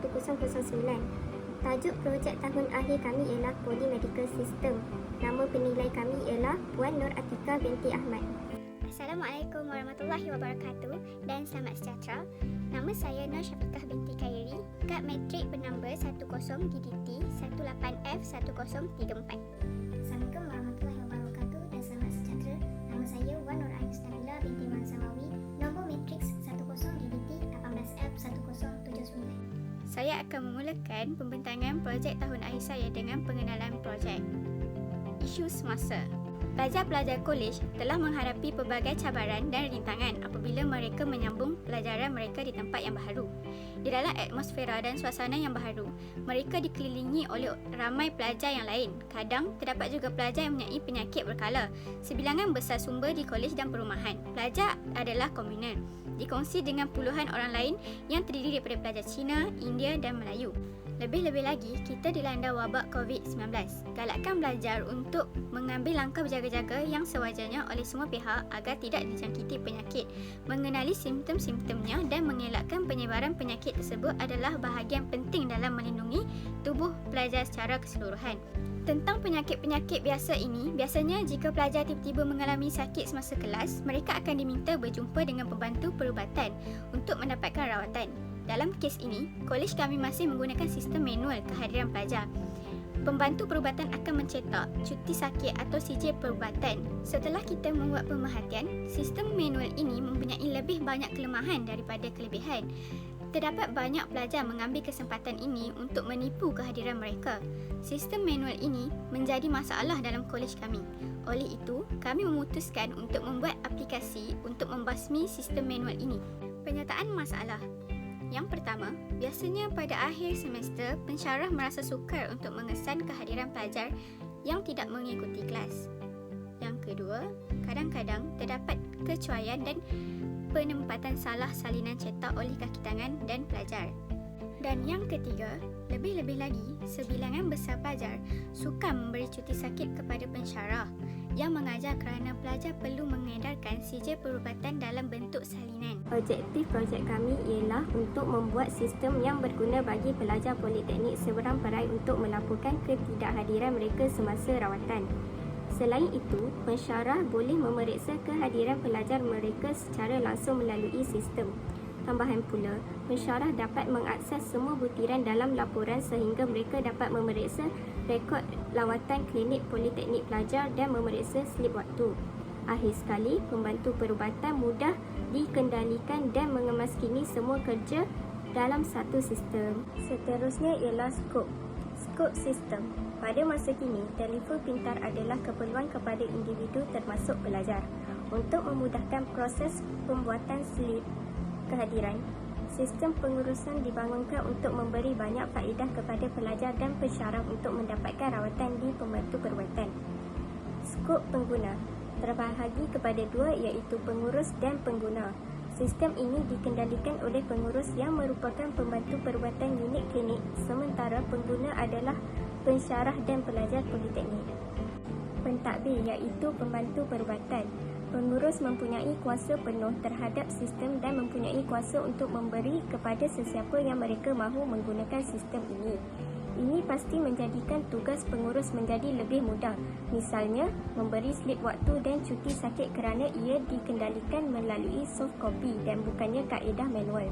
1009. Tajuk projek tahun akhir kami ialah Polymedical System. Nama penilai kami ialah Puan Nur Atika binti Ahmad. Assalamualaikum warahmatullahi wabarakatuh dan selamat sejahtera. Nama saya Nur Syafiqah binti Khairi, kad matrik bernambah 10DDT 18F1034. Assalamualaikum warahmatullahi wabarakatuh dan selamat sejahtera. Nama saya Wan Nur Ayus Nabila binti Wan Samawi, nombor matriks 10DDT 18F1079. Saya akan memulakan pembentangan projek tahun akhir saya dengan pengenalan projek. Isu semasa. Pelajar-pelajar kolej telah menghadapi pelbagai cabaran dan rintangan apabila mereka menyambung pelajaran mereka di tempat yang baharu. Di dalam atmosfera dan suasana yang baharu, mereka dikelilingi oleh ramai pelajar yang lain. Kadang, terdapat juga pelajar yang mempunyai penyakit berkala. Sebilangan besar sumber di kolej dan perumahan. Pelajar adalah komunal, dikongsi dengan puluhan orang lain yang terdiri daripada pelajar Cina, India dan Melayu. Lebih-lebih lagi, kita dilanda wabak COVID-19. Galakkan belajar untuk mengambil langkah berjaga-jaga yang sewajarnya oleh semua pihak agar tidak dijangkiti penyakit. Mengenali simptom-simptomnya dan mengelakkan penyebaran penyakit tersebut adalah bahagian penting dalam melindungi tubuh pelajar secara keseluruhan. Tentang penyakit-penyakit biasa ini, biasanya jika pelajar tiba-tiba mengalami sakit semasa kelas, mereka akan diminta berjumpa dengan pembantu perubatan untuk mendapatkan rawatan. Dalam kes ini, kolej kami masih menggunakan sistem manual kehadiran pelajar. Pembantu perubatan akan mencetak cuti sakit atau CJ perubatan. Setelah kita membuat pemerhatian, sistem manual ini mempunyai lebih banyak kelemahan daripada kelebihan. Terdapat banyak pelajar mengambil kesempatan ini untuk menipu kehadiran mereka. Sistem manual ini menjadi masalah dalam kolej kami. Oleh itu, kami memutuskan untuk membuat aplikasi untuk membasmi sistem manual ini. Penyataan masalah. Yang pertama, biasanya pada akhir semester, pensyarah merasa sukar untuk mengesan kehadiran pelajar yang tidak mengikuti kelas. Yang kedua, kadang-kadang terdapat kecuaian dan penempatan salah salinan cetak oleh kaki tangan dan pelajar. Dan yang ketiga, lebih-lebih lagi, sebilangan besar pelajar sukar memberi cuti sakit kepada pensyarah yang mengajar kerana pelajar perlu mengedarkan CJ perubatan dalam bentuk salinan. Objektif projek kami ialah untuk membuat sistem yang berguna bagi pelajar politeknik seberang perai untuk melaporkan ketidakhadiran mereka semasa rawatan. Selain itu, pensyarah boleh memeriksa kehadiran pelajar mereka secara langsung melalui sistem. Tambahan pula, pensyarah dapat mengakses semua butiran dalam laporan sehingga mereka dapat memeriksa rekod lawatan klinik politeknik pelajar dan memeriksa slip waktu. Akhir sekali, pembantu perubatan mudah dikendalikan dan mengemaskini semua kerja dalam satu sistem. Seterusnya ialah skop. Skop sistem. Pada masa kini, telefon pintar adalah keperluan kepada individu termasuk pelajar. Untuk memudahkan proses pembuatan slip kehadiran, sistem pengurusan dibangunkan untuk memberi banyak faedah kepada pelajar dan pensyarah untuk mendapatkan rawatan di pembantu perubatan. Skop pengguna terbahagi kepada dua iaitu pengurus dan pengguna. Sistem ini dikendalikan oleh pengurus yang merupakan pembantu perubatan unit klinik sementara pengguna adalah pensyarah dan pelajar politeknik. Pentadbir iaitu pembantu perubatan. Pengurus mempunyai kuasa penuh terhadap sistem dan mempunyai kuasa untuk memberi kepada sesiapa yang mereka mahu menggunakan sistem ini. Ini pasti menjadikan tugas pengurus menjadi lebih mudah. Misalnya, memberi slip waktu dan cuti sakit kerana ia dikendalikan melalui soft copy dan bukannya kaedah manual.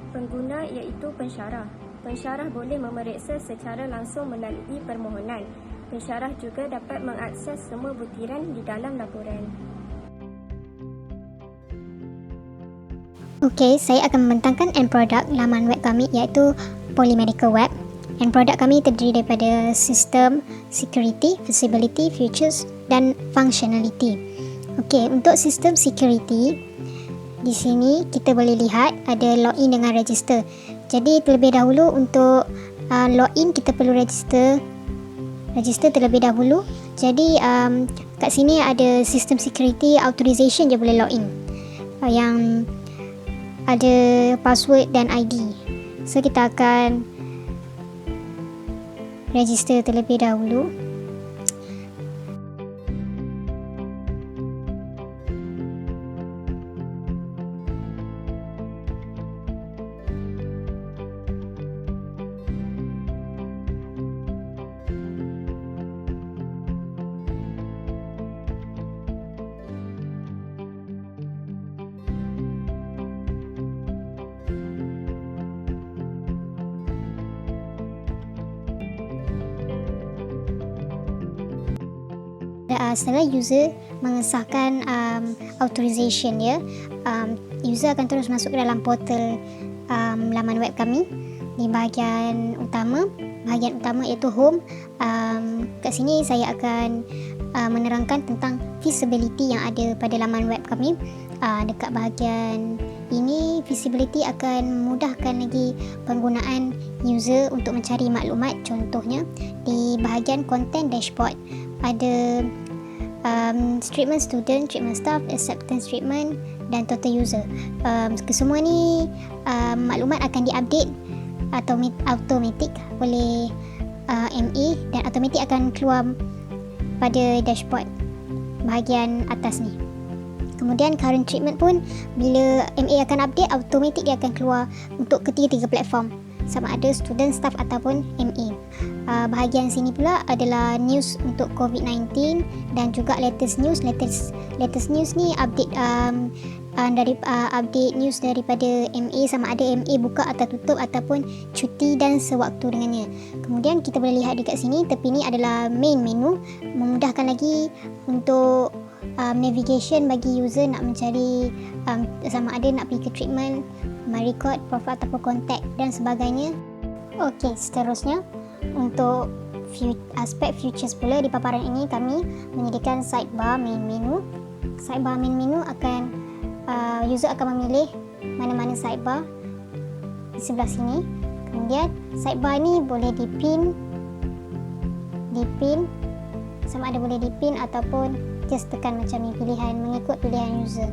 Pengguna iaitu pensyarah. Pensyarah boleh memeriksa secara langsung melalui permohonan. Pensyarah juga dapat mengakses semua butiran di dalam laporan. Okey, saya akan membentangkan end product laman web kami iaitu Polymedical Web. End product kami terdiri daripada sistem, security, feasibility, features dan functionality. Okey, untuk sistem security, di sini kita boleh lihat ada login dengan register. Jadi terlebih dahulu untuk login kita perlu register terlebih dahulu. Jadi kat sini ada sistem security authorization je boleh login. Yang ada password dan ID. So kita akan register terlebih dahulu. setelah user mengesahkan authorization dia, user akan terus masuk ke dalam portal laman web kami di bahagian utama iaitu home. Kat sini saya akan menerangkan tentang feasibility yang ada pada laman web kami. Dekat bahagian ini, feasibility akan memudahkan lagi penggunaan user untuk mencari maklumat. Contohnya di bahagian content dashboard ada treatment student, treatment staff, acceptance treatment dan total user. Kesemua ni maklumat akan diupdate automatik oleh MA dan automatik akan keluar pada dashboard bahagian atas ni. Kemudian current treatment pun bila MA akan update, automatik dia akan keluar untuk ketiga-tiga platform, sama ada student, staff ataupun MA. Bahagian sini pula adalah news untuk COVID-19 dan juga latest news. Latest news ni update update news daripada MA, sama ada MA buka atau tutup ataupun cuti dan sewaktu dengannya. Kemudian kita boleh lihat dekat sini, tepi ni adalah main menu, memudahkan lagi untuk navigation bagi user nak mencari sama ada nak pergi ke treatment, merecord profile ataupun kontak dan sebagainya. Okey, seterusnya untuk aspek features pula di paparan ini kami menyediakan sidebar main menu. Sidebar main menu akan user akan memilih mana-mana sidebar di sebelah sini. Kemudian sidebar ni boleh dipin sama ada boleh dipin ataupun just tekan macam ni, pilihan mengikut pilihan user.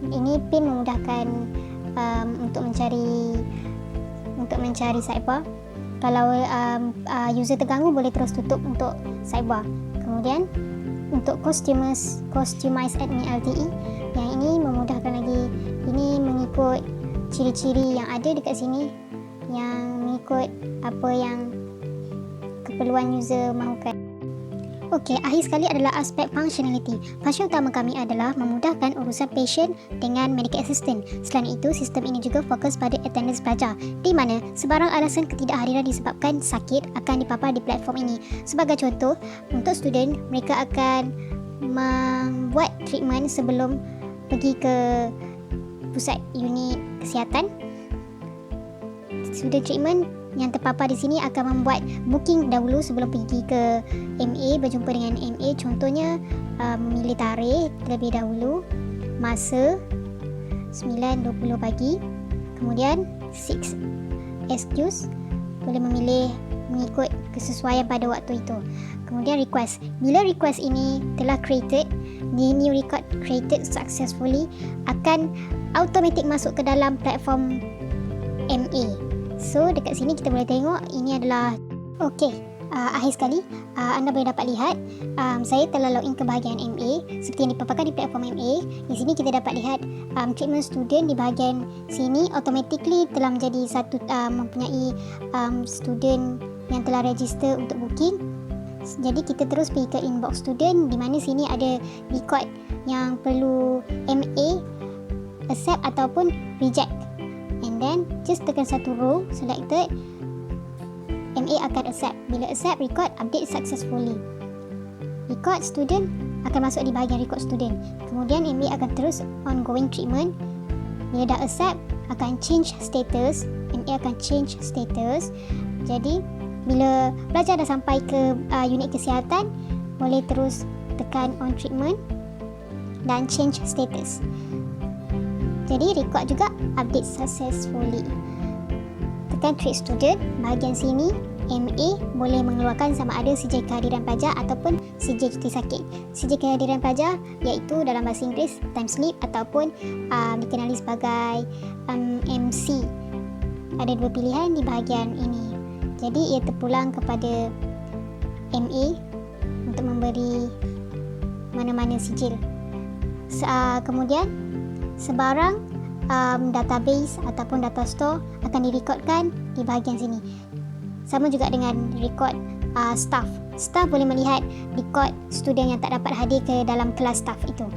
Ini pin memudahkan untuk mencari sidebar. Kalau user terganggu boleh terus tutup untuk sidebar. Kemudian untuk customize admin LTE, yang ini memudahkan lagi. Ini mengikut ciri-ciri yang ada dekat sini, yang mengikut apa yang keperluan user mahukan. Okey, akhir sekali adalah aspek functionality. Function utama kami adalah memudahkan urusan patient dengan medical assistant. Selain itu, sistem ini juga fokus pada attendance pelajar, di mana sebarang alasan ketidakhadiran disebabkan sakit akan dipapar di platform ini. Sebagai contoh, untuk student, mereka akan membuat treatment sebelum pergi ke pusat unit kesihatan. Student treatment yang terpapar di sini akan membuat booking dahulu sebelum pergi ke MA, berjumpa dengan MA. Contohnya memilih tarikh terlebih dahulu, masa 9.20 pagi, kemudian 6 excuse, boleh memilih mengikut kesesuaian pada waktu itu. Kemudian request, bila request ini telah created, the new record created successfully akan automatic masuk ke dalam platform MA. So dekat sini kita boleh tengok ini adalah okey. Akhir sekali anda boleh dapat lihat saya telah login ke bahagian MA seperti yang dipaparkan di platform MA. Di sini kita dapat lihat treatment student di bahagian sini automatically telah menjadi satu mempunyai student yang telah register untuk booking. Jadi kita terus pergi ke inbox student, di mana sini ada record yang perlu MA accept ataupun reject. And then just tekan satu row selected, MA akan accept. Bila accept, record update successfully. Record student akan masuk di bahagian record student. Kemudian MA akan terus ongoing treatment. Bila dah accept, akan change status. MA akan change status. Jadi bila pelajar dah sampai ke unit kesihatan, boleh terus tekan on treatment dan change status. Jadi record juga update successfully. Tekan treat student, bahagian sini MA boleh mengeluarkan sama ada sijil kehadiran pelajar ataupun sijil cuti sakit. Sijil kehadiran pelajar iaitu dalam bahasa Inggeris time slip ataupun dikenali sebagai MC. Ada dua pilihan di bahagian ini. Jadi ia terpulang kepada MA untuk memberi mana-mana sijil. Kemudian sebarang database ataupun data store akan direkodkan di bahagian sini. Sama juga dengan record staff. Staff boleh melihat record student yang tak dapat hadir ke dalam kelas staff itu.